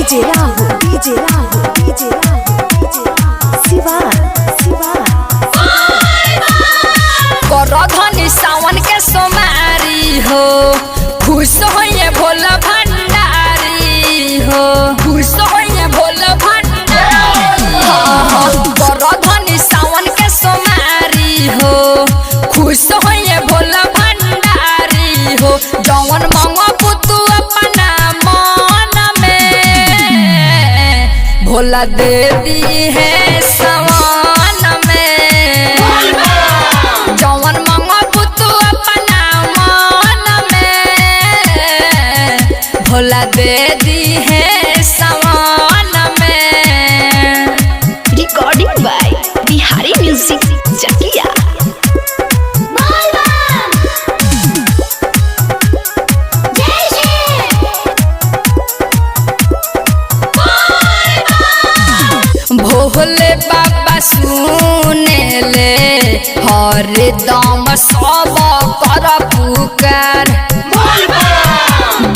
DJ Rahul DJ Rahul DJ Rahul Shiva Shiva करधनी सावन के सोमारी हो खुश होइए भोला भंडारी हो खुश होइए भोला भंडारी करधनी सावन के सोमारी हो खुश होइए भोला भंडारी हो जवन मंगो पुतु अपना मन में भोला दे दी है सवन में जवन मंगो पुतु अपना मन में भोला दे दी है सवन में। रिकॉर्डिंग बाय बिहारी म्यूजिक चकिया। भोले बाबा सुने ले हरदम सब कर पुकार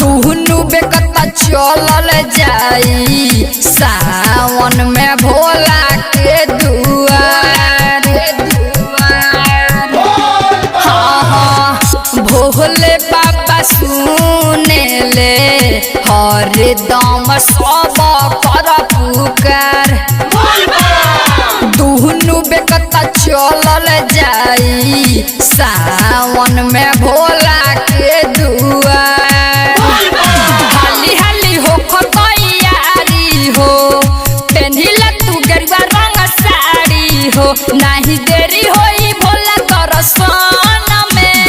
दुहनु बेकता चलल जाई सावन में भोला के दुआर हाँ भोले बाबा सुने ले हरदम सब कर पुकार दुहनु बेकता चलल जाई सावन में भोला के दुआर हाली हाली हो तैयारी हो पेन्हिला तू गेरुआ रंग साड़ी हो नहीं देरी होई भोला दर्शन में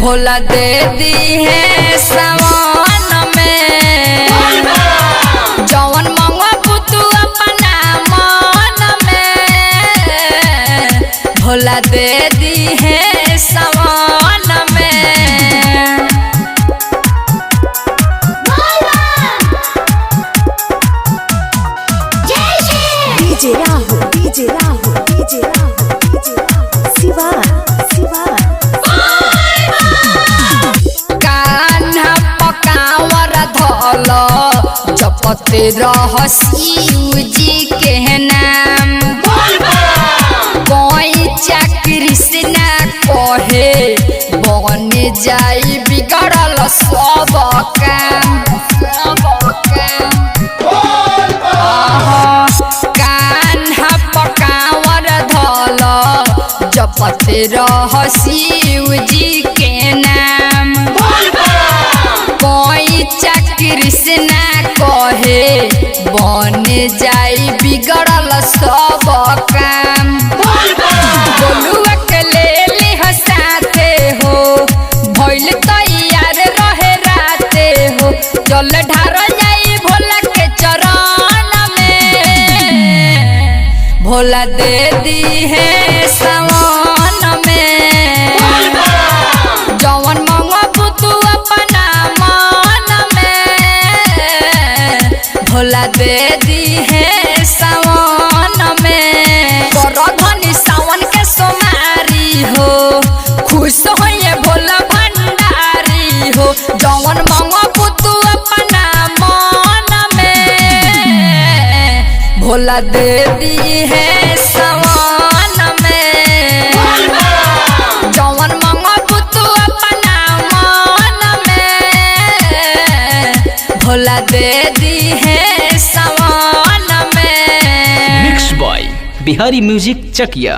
भोला दे दी है सवन में जवन मंगो पुतु अपना मन में भोला दे दी है सवन में। DJ Rahul DJ Rahul DJ Rahul DJ Rahul Shiva Shiva Kanha पकावर धल जपते रह शिव जी के नाम कोई कृष्णा कहे बन जाई बिगड़ल सब काम कान्हा पकावर धल जपते रह शिव जी के नाम कोई कृष्णा कहे बन जाई बिगड़ल सब काम बोलुआ के ले ली साथे हो भइल तैयार रहे राते हो जल ढार जाई भोला के चरण में भोला दे दी है सवन में जवन मंगो पुतु अपना मन में भोला दे दी है सवन में करधनी सावन के सोमारी हो खुश होइए भोला भंडारी हो जवन मंगो पुतु अपना मन में भोला दे दी है सवन में जवन मंगो पुतु अपना मन में भोला दे दी है सवन में। मिक्स बॉय बिहारी म्यूजिक चकिया।